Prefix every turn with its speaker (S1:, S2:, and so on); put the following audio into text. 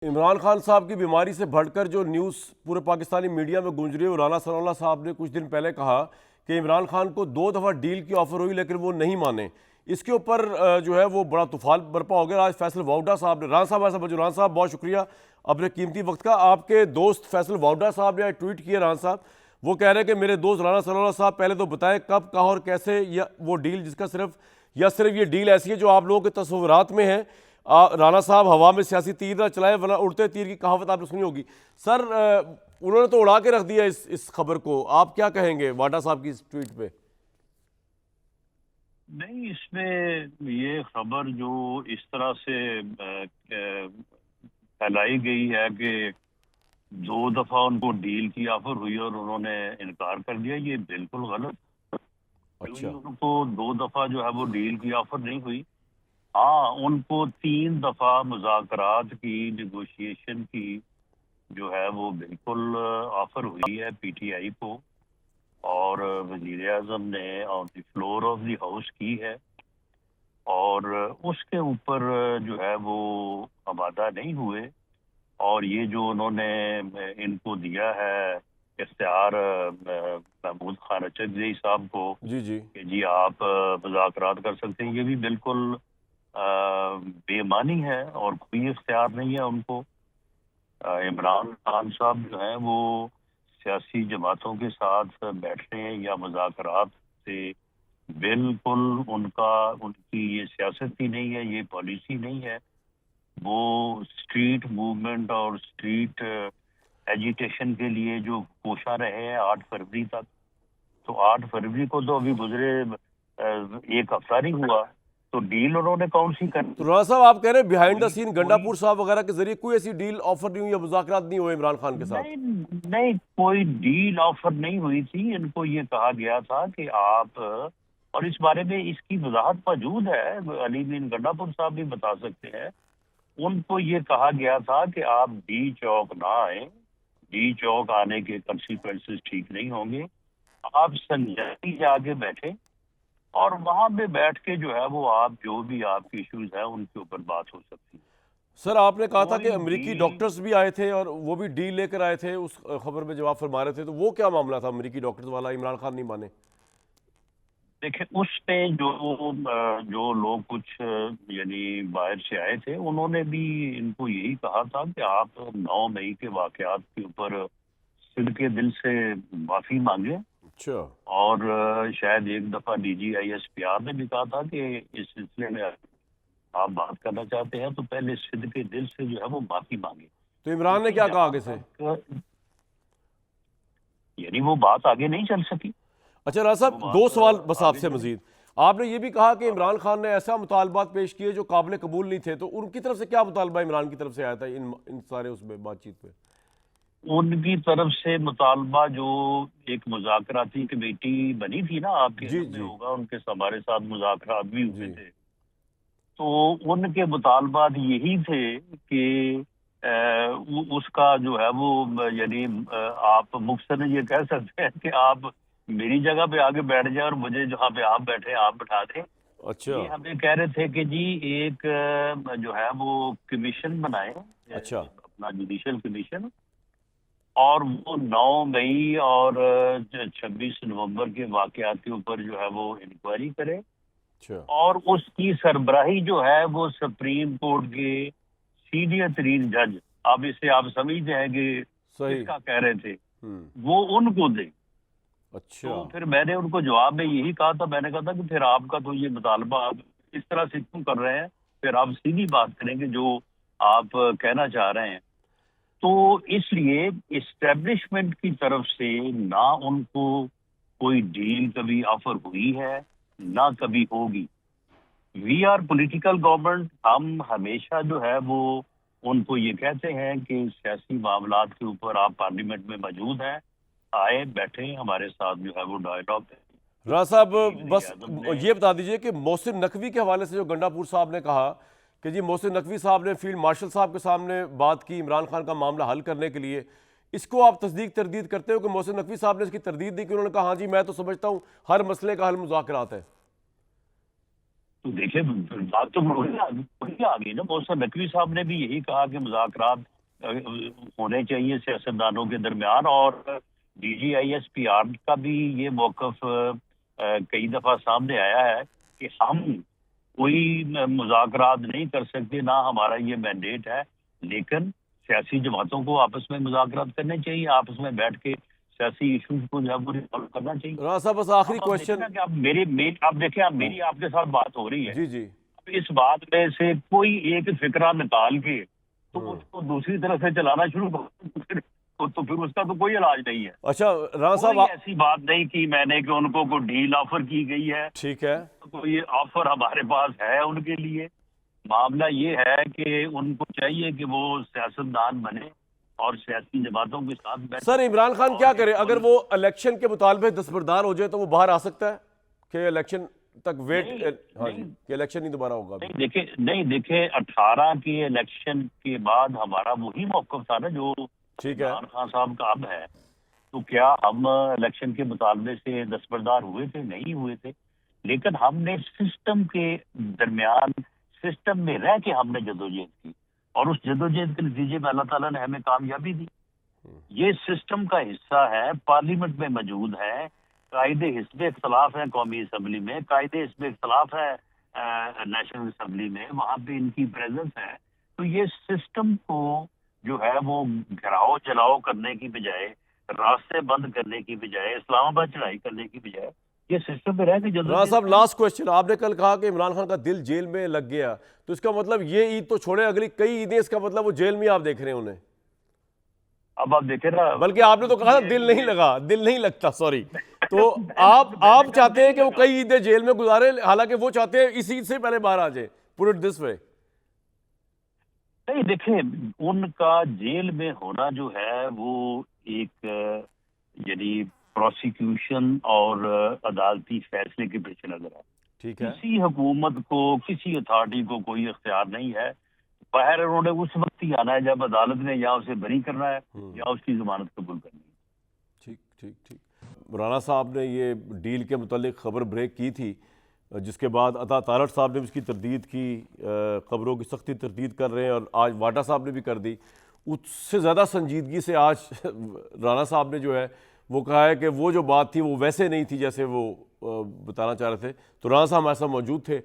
S1: عمران خان صاحب کی بیماری سے بڑھ کر جو نیوز پورے پاکستانی میڈیا میں گونج رہی ہے، رانا ثناء اللہ صاحب نے کچھ دن پہلے کہا کہ عمران خان کو 2 دفعہ ڈیل کی آفر ہوئی لیکن وہ نہیں مانے۔ اس کے اوپر جو ہے وہ بڑا طوفان برپا ہو گیا۔ آج فیصل واؤڈا صاحب نے رانا صاحب بہت شکریہ اپنے قیمتی وقت کا۔ آپ کے دوست فیصل واؤڈا صاحب نے ٹویٹ کیا رانا صاحب، وہ کہہ رہے ہیں کہ میرے دوست رانا ثناء اللہ صاحب پہلے تو بتائیں کب کہاں اور کیسے وہ ڈیل جس کا صرف یہ ڈیل ایسی ہے جو آپ لوگوں کے تصورات میں ہے۔ رانا صاحب ہوا میں سیاسی تیر نہ چلائے ورنہ اڑتے تیر کی کہاوت آپ نے سنی ہوگی۔ سر انہوں نے تو اڑا کے رکھ دیا اس خبر کو، آپ کیا کہیں گے واڈا صاحب کی اس ٹویٹ پہ؟
S2: نہیں، اس میں یہ خبر جو اس طرح سے پھیلائی گئی ہے کہ 2 دفعہ ان کو ڈیل کی آفر ہوئی اور انہوں نے انکار کر دیا، یہ بالکل غلط۔
S1: اچھا،
S2: ان کو 2 دفعہ جو ہے وہ ڈیل کی آفر نہیں ہوئی۔ ہاں، ان کو 3 دفعہ مذاکرات کی، نیگوشیشن کی جو ہے وہ بالکل آفر ہوئی ہے پی ٹی آئی کو، اور وزیر اعظم نے آن دی فلور آف دی ہاؤس کی ہے، اور اس کے اوپر جو ہے وہ آمادہ نہیں ہوئے۔ اور یہ جو انہوں نے ان کو دیا ہے اختیار محمود خان اچکزئی صاحب کو
S1: جی
S2: کہ جی آپ مذاکرات کر سکتے ہیں، یہ بھی بالکل بے معنی ہے اور کوئی اختیار نہیں ہے ان کو۔ عمران خان صاحب جو ہیں وہ سیاسی جماعتوں کے ساتھ بیٹھنے یا مذاکرات سے بالکل ان کی یہ سیاست ہی نہیں ہے، یہ پالیسی نہیں ہے۔ وہ اسٹریٹ موومنٹ اور اسٹریٹ ایجیٹیشن کے لیے جو کوشاں رہے ہیں 8 فروری تک، تو 8 فروری کو تو ابھی گزرے 1 ہفتہ نہیں ہوا، تو ڈیل انہوں نے کون سی کرنی؟
S1: تو رانا صاحب آپ کہہ رہے ہیں بیہائنڈ دا سین گنڈا پور صاحب وغیرہ کے ذریعے کوئی ایسی ڈیل آفر نہیں ہوئی یا مذاکرات نہیں ہوئے عمران خان کے ساتھ؟
S2: نہیں، کوئی ڈیل آفر نہیں ہوئی تھی۔ ان کو یہ کہا گیا تھا کہ آپ، اور اس بارے میں اس کی وضاحت موجود ہے، علی بن گنڈا پور صاحب بھی بتا سکتے ہیں۔ ان کو یہ کہا گیا تھا کہ آپ ڈی چوک نہ آئیں، ڈی چوک آنے کے کنسیکوینسز ٹھیک نہیں ہوں گے، آپ سنجیدگی سے آگے بیٹھیں اور وہاں پہ بیٹھ کے جو ہے وہ آپ جو بھی آپ کی ایشوز ہیں ان کے اوپر بات ہو سکتی ہے۔
S1: سر آپ نے کہا تھا کہ
S2: کوئی
S1: امریکی
S2: ڈیل،
S1: ڈاکٹرز بھی آئے تھے اور وہ بھی ڈیل لے کر آئے تھے، اس خبر میں جواب فرما رہے تھے، تو وہ کیا معاملہ تھا امریکی ڈاکٹرز والا؟ عمران خان نہیں مانے؟
S2: دیکھیں اس میں جو لوگ کچھ یعنی باہر سے آئے تھے، انہوں نے بھی ان کو یہی کہا تھا کہ آپ 9 مئی کے واقعات کے اوپر صدقے دل سے معافی مانگیں،
S1: اچھا،
S2: اور شاید 1 دفعہ D G I S P R نے بھی کہا تھا کہ اس سلسلے میں آپ بات کرنا چاہتے ہیں تو پہلے صدقے دل سے جو ہے وہ معافی مانگیں۔
S1: تو عمران نے
S2: لیکن
S1: کیا کہا
S2: جہاں
S1: آگے سے؟
S2: تک یعنی وہ بات آگے نہیں چل سکی،
S1: اچھا رانا
S2: وہ
S1: صاحب، 2
S2: بات
S1: سوال بس آپ
S2: آگے
S1: سے
S2: چلی۔
S1: مزید۔ آپ نے یہ بھی کہا کہ عمران خان نے ایسا مطالبات پیش کیے جو قابل قبول نہیں تھے، تو ان کی طرف سے کیا مطالبہ عمران کی طرف سے آیا تھا ان سارے اس میں بات چیت پہ؟
S2: ان کی طرف سے مطالبہ، جو ایک مذاکراتی کمیٹی بنی تھی نا، آپ کے
S1: جی
S2: علم میں
S1: جی
S2: ہوگا، ان کے ہمارے ساتھ مذاکرات بھی ہوئے
S1: جی
S2: تھے، تو ان کے مطالبات یہی تھے کہ اس کا جو ہے وہ یعنی آپ مختصراً یہ کہہ سکتے ہیں کہ آپ میری جگہ پہ آگے بیٹھ جائیں اور مجھے جہاں پہ آپ بیٹھے آپ بٹھا دیں۔
S1: اچھا
S2: یہ ہمیں کہہ رہے تھے کہ جی ایک جو ہے وہ کمیشن بنائیں،
S1: اچھا
S2: اپنا جوڈیشل کمیشن، اور وہ 9 مئی اور 26 نومبر کے واقعات کے اوپر جو ہے وہ انکوائری کرے،
S1: اچھا
S2: اور اس کی سربراہی جو ہے وہ سپریم کورٹ کے سینئر ترین جج، اب اسے آپ سمجھتے ہیں کہ کس
S1: صحیح،
S2: کا کہہ رہے تھے، وہ ان کو دے۔
S1: اچھا
S2: تو پھر میں نے ان کو جواب میں یہی کہا تھا، میں نے کہا تھا کہ پھر آپ کا تو یہ مطالبہ آپ اس طرح سے کیوں کر رہے ہیں، پھر آپ سیدھی بات کریں گے جو آپ کہنا چاہ رہے ہیں۔ تو اس لیے اسٹیبلشمنٹ کی طرف سے نہ ان کو کوئی ڈیل کبھی آفر ہوئی ہے، نہ کبھی ہوگی۔ وی آر پولیٹیکل گورنمنٹ، ہم ہمیشہ جو ہے وہ ان کو یہ کہتے ہیں کہ سیاسی معاملات کے اوپر آپ پارلیمنٹ میں موجود ہیں، آئے بیٹھیں ہمارے ساتھ جو ہے وہ ڈائلاگ ہے۔
S1: رانا صاحب
S2: وزیر
S1: بس
S2: اعظم نے
S1: یہ بتا دیجئے کہ محسن نقوی کے حوالے سے جو گنڈا پور صاحب نے کہا کہ جی محسن نقوی صاحب نے فیلڈ مارشل صاحب کے سامنے بات کی عمران خان کا معاملہ حل کرنے کے لیے، اس کو آپ تصدیق تردید کرتے ہو کہ محسن نقوی صاحب نے اس کی تردید دی کہ انہوں نے کہا ہاں جی میں تو سمجھتا ہوں ہر مسئلے کا حل مذاکرات ہے؟
S2: تو دیکھیں بات تو وہی آ گئی نا. محسن نقوی صاحب نے بھی یہی کہا کہ مذاکرات ہونے چاہیے سیاستدانوں کے درمیان, اور D G I S P R کا بھی یہ موقف کئی دفعہ سامنے آیا ہے کہ ہم کوئی مذاکرات نہیں کر سکتے, نہ ہمارا یہ مینڈیٹ ہے, لیکن سیاسی جماعتوں کو آپس میں مذاکرات کرنے چاہیے, آپس میں بیٹھ کے سیاسی ایشوز کو جو ہے وہ ریزالو کرنا چاہیے.
S1: رانا صاحب بس آخری
S2: اب
S1: کوشچن.
S2: آپ دیکھیں آپ میری آپ کے ساتھ بات ہو رہی ہے,
S1: جی جی
S2: اس بات میں سے کوئی ایک فکرہ نکال کے تو اس کو دوسری طرف سے چلانا شروع کر تو پھر اس کا تو کوئی علاج نہیں ہے.
S1: اچھا رانا صاحب
S2: کوئی ایسی بات نہیں کی میں نے کہ ان کو ڈیل آفر کی گئی ہے,
S1: ٹھیک ہے,
S2: کوئی آفر ہمارے پاس ہے ان کے لیے. معاملہ یہ ہے کہ ان کو چاہیے کہ وہ سیاستدان بنے اور سیاسی جماعتوں کے ساتھ بیٹھیں.
S1: سر عمران خان کیا کرے اگر وہ الیکشن کے مطالبے دستبردار ہو جائے تو وہ باہر آ سکتا ہے کہ الیکشن تک ویٹ؟ ہاں جی, کہ الیکشن ہی دوبارہ ہوگا.
S2: نہیں دیکھیں 18 کے الیکشن کے بعد ہمارا وہی موقف تھا نا جو
S1: ٹھیک ہے,
S2: عمران خان صاحب کا اب ہے. تو کیا ہم الیکشن کے مطالبے سے دستبردار ہوئے تھے؟ نہیں ہوئے تھے, لیکن ہم نے سسٹم کے درمیان سسٹم میں رہ کے ہم نے جدوجہد کی, اور اس جدوجہد کے نتیجے میں اللہ تعالیٰ نے ہمیں کامیابی دی. یہ سسٹم کا حصہ ہے, پارلیمنٹ میں موجود ہے, قائد حزب اختلاف ہے قومی اسمبلی میں, قائد حزب اختلاف ہے نیشنل اسمبلی میں, وہاں پہ ان کی پریزنس ہے. تو یہ سسٹم کو جو ہے وہ گھراؤ جلاؤ کرنے کی بجائے, راستے بند کرنے کی بجائے, اسلام آباد چڑھائی کرنے کی بجائے یہ سسٹم میں رہ کے
S1: رانا صاحب لاسٹ کوشچن. آپ نے کل کہا کہ عمران خان کا دل جیل میں لگ گیا, تو اس کا مطلب یہ عید تو چھوڑے, اگلی کئی عیدیں اس کا مطلب وہ جیل میں آپ دیکھ رہے ہیں انہیں.
S2: اب آپ دیکھیں نا,
S1: بلکہ آپ نے تو کہا دل نہیں لگا, دل نہیں لگتا, سوری. تو آپ چاہتے ہیں کہ وہ کئی عیدیں جیل میں گزارے, حالانکہ وہ چاہتے ہیں اس عید سے پہلے باہر آ جائے. پٹ اٹ دس وے.
S2: نہیں دیکھیں, ان کا جیل میں ہونا جو ہے وہ ایک یعنی پروسیکیوشن اور عدالتی فیصلے کے پیش نظر ہے.
S1: ٹھیک ہے,
S2: کسی حکومت کو, کسی اتھارٹی کو کوئی اختیار نہیں ہے, باہر انہوں نے اس وقت ہی آنا ہے جب عدالت نے یا اسے بری کرنا ہے یا اس کی ضمانت قبول کرنی ہے.
S1: ٹھیک ٹھیک ٹھیک. رانا صاحب نے یہ ڈیل کے متعلق خبر بریک کی تھی, جس کے بعد عطا تارڑ صاحب نے بھی اس کی تردید کی, خبروں کی سختی تردید کر رہے ہیں, اور آج واٹا صاحب نے بھی کر دی. اس سے زیادہ سنجیدگی سے آج رانا صاحب نے جو ہے وہ کہا ہے کہ وہ جو بات تھی وہ ویسے نہیں تھی جیسے وہ بتانا چاہ رہے تھے. تو رانا صاحب ہمارے ساتھ موجود تھے,